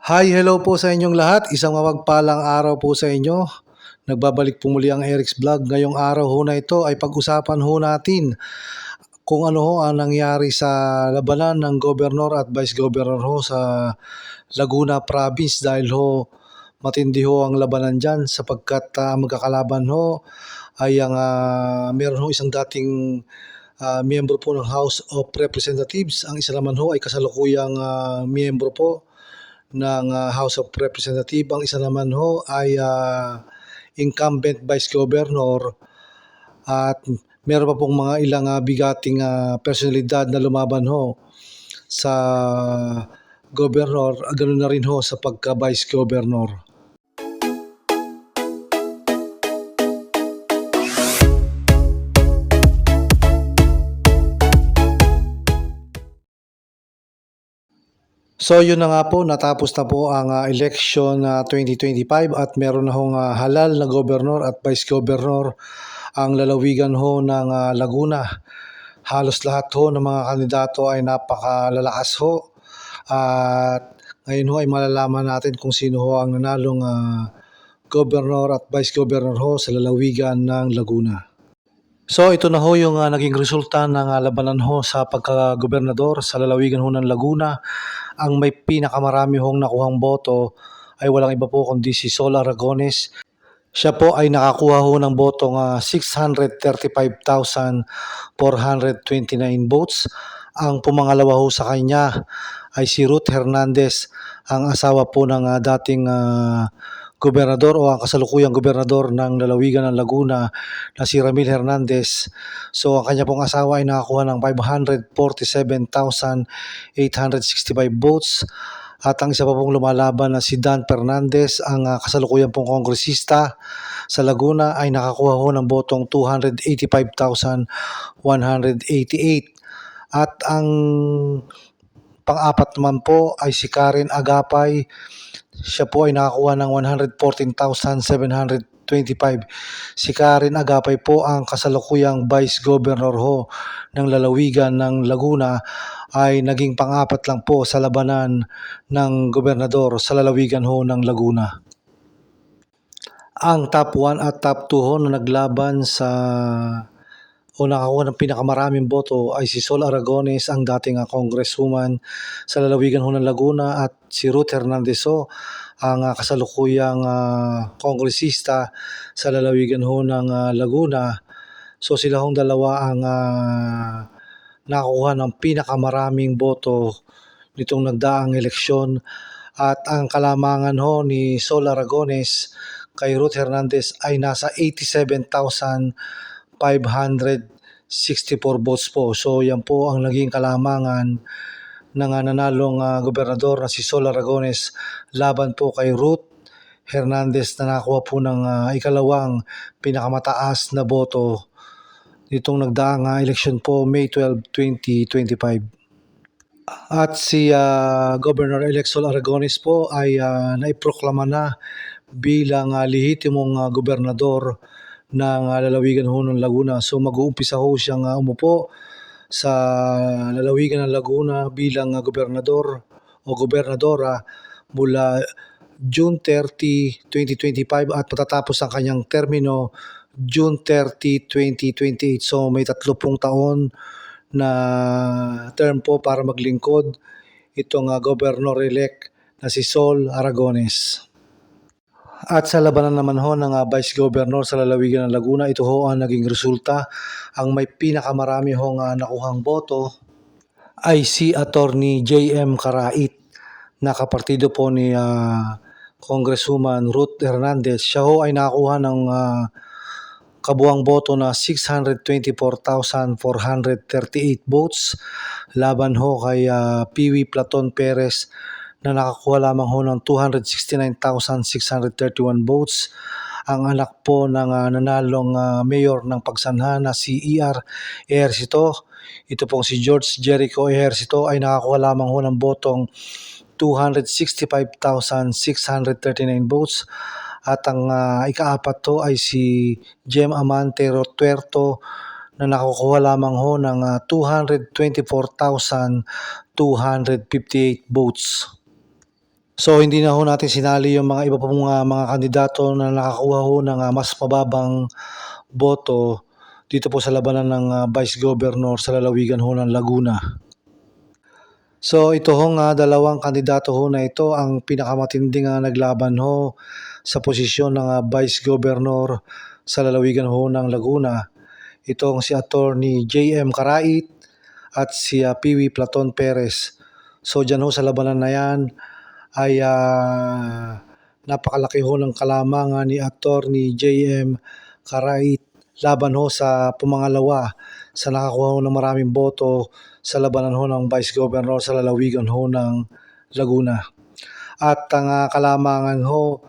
Hi, hello po sa inyong lahat. Isang mapagpalang araw po sa inyo. Nagbabalik po muli ang Eric's Vlog. Ngayong araw ho na ito ay pag-usapan ho natin kung ano ho ang nangyari sa labanan ng Governor at Vice Governor ho sa Laguna Province dahil ho matindi ho ang labanan dyan sapagkat magkakalaban ho ay ang meron ho isang dating miyembro po ng House of Representatives. Ang isa naman ho ay kasalukuyang miyembro po ng House of Representatives. Ang isa naman ho ay incumbent Vice Governor at meron pa pong mga ilang bigating personalidad na lumaban ho sa Governor, ganoon na rin ho sa pagka-Vice Governor. So yun na nga po, natapos na po ang election 2025 at meron na hong halal na Governor at Vice Governor ang lalawigan ho ng Laguna. Halos lahat ho ng mga kandidato ay napakalalakas ho at ngayon ho ay malalaman natin kung sino ho ang nanalong Governor at Vice Governor ho sa lalawigan ng Laguna. So ito na ho yung naging resulta ng labanan ho sa pagka-gobernador sa lalawigan ho ng Laguna. Ang may pinakamarami hong nakuhang boto ay walang iba po kundi si Sol Aragones. Siya po ay nakakuha ho ng botong 635,429 votes. Ang pumangalawa ho sa kanya ay si Ruth Hernandez, ang asawa po ng dating gobernador o ang kasalukuyang gobernador ng lalawigan ng Laguna na si Ramil Hernandez. So ang kanya pong asawa ay nakakuha ng 547,865 votes. At ang isa pa pong lumalaban na si Dan Fernandez, ang kasalukuyang pong kongresista sa Laguna ay nakakuha ho ng botong 285,188. At ang pang-apat naman po ay si Karen Agapay. Siya po ay nakakuha ng 114,725. Si Karen Agapay po ang kasalukuyang Vice Governor ho ng lalawigan ng Laguna ay naging pang-apat lang po sa labanan ng gobernador sa lalawigan ho ng Laguna. Ang top 1 at top 2 ho na naglaban sa o nakakuha ng pinakamaraming boto ay si Sol Aragones, ang dating congresswoman sa lalawigan ho ng Laguna, at si Ruth Hernandez ho, ang kasalukuyang kongresista sa lalawigan ho ng Laguna. So sila hong dalawa ang nakakuha ng pinakamaraming boto nitong nagdaang eleksyon. At ang kalamangan ho ni Sol Aragones kay Ruth Hernandez ay nasa 87,564 votes po. So yan po ang naging kalamangan ng nanalong gobernador na si Sol Aragones laban po kay Ruth Hernandez na nakakuha po ng ikalawang pinakamataas na boto nitong nagdaang eleksyon po May 12, 2025. At si Governor-elect Sol Aragones po ay naiproklama na bilang lehitimong gobernador ng lalawigan ho ng Laguna. So mag-uumpisa ho siyang umupo sa lalawigan ng Laguna bilang gobernador o gobernadora mula June 30, 2025 at matatapos ang kanyang termino June 30, 2028. So may 30 taon na term po para maglingkod itong Governor-elect na si Sol Aragones. At sa labanan naman ho ng Vice Governor sa lalawigan ng Laguna, ito ho ang naging resulta. Ang may pinakamarami hong nakuhang boto ay si Attorney J.M. Karait na kapartido po ni Congresswoman Ruth Hernandez. Siya ho ay nakakuha ng kabuang boto na 624,438 votes laban ho kay Piwi Platon Perez na nakakuha lamang ho ng 269,631 votes. Ang anak po ng nanalong mayor ng Pagsanha na si E.R. Ejercito, ito pong si George Jericho Ejercito, ay nakakuha lamang ho ng botong 265,639 votes. At ang ikaapat to ay si Jem Amante Rotuerto na nakukuha lamang ho ng 224,258 votes. So hindi na ho natin sinali yung mga iba pang mga kandidato na nakakuha ho ng mas mababang boto dito po sa labanan ng Vice Governor sa lalawigan ho ng Laguna. So ito hong dalawang kandidato ho na ito ang pinakamatinding naglaban ho sa posisyon ng Vice Governor sa lalawigan ho ng Laguna. Itong si Attorney J.M. Carait at si Piwi Platon Perez. So dyan ho sa labanan na yan ay napakalaki ho ng kalamangan ni Attorney J.M. Carait laban ho sa pumangalawa sa nakakuha ho ng maraming boto sa labanan ho ng Vice Governor sa lalawigan ho ng Laguna. At ang kalamangan ho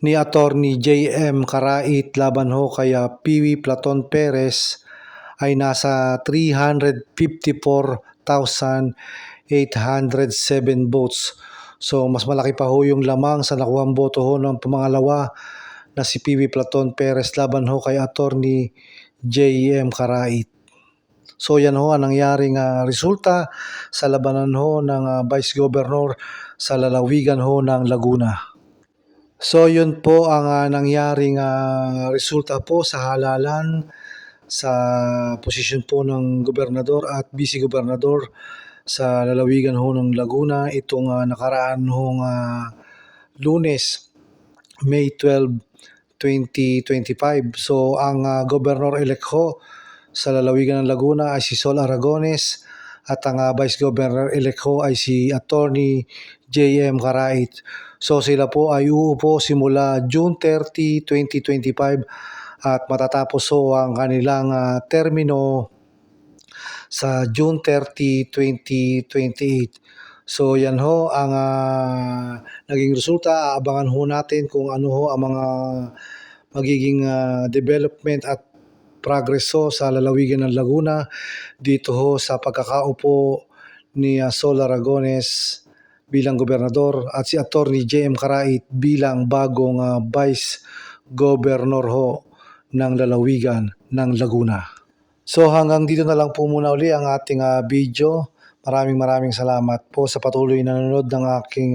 ni Attorney J.M. Carait laban ho kay Piwi Platon Perez ay nasa 354,807 votes. So mas malaki pa ho yung lamang sa nakuhang boto ho ng pumangalawa na si Piwi Platon Perez laban ho kay Attorney J.M. Carait. So yan ho ang nangyaring resulta sa labanan ho ng Vice Governor sa lalawigan ho ng Laguna. So yun po ang nangyaring resulta po sa halalan sa posisyon po ng gobernador at vice-gobernador sa lalawigan ho ng Laguna itong nakaraan hong Lunes, May 12, 2025. So ang governor-elect ho sa lalawigan ng Laguna ay si Sol Aragones at ang vice governor-elect ho ay si Attorney J.M. Carait. So sila po ay uupo simula June 30, 2025 at matatapos ho ang kanilang termino sa June 30, 2028. So yan ho ang naging resulta. Aabangan ho natin kung ano ho ang mga magiging development at progress ho sa lalawigan ng Laguna dito ho sa pagkakaupo ni Sol Aragones bilang gobernador at si Attorney J.M. Carait bilang bagong Vice Governor ho ng lalawigan ng Laguna. So hanggang dito na lang po muna uli ang ating video. Maraming salamat po sa patuloy na nanonood ng aking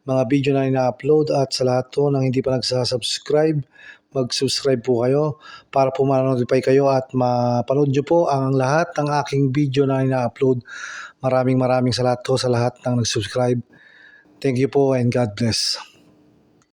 mga video na ina-upload at sa lahat po ng hindi pa nagsasubscribe, mag-subscribe po kayo para po ma-notify kayo at mapanood nyo po ang lahat ng aking video na ina-upload. Maraming salamat po sa lahat ng nag-subscribe. Thank you po and God bless.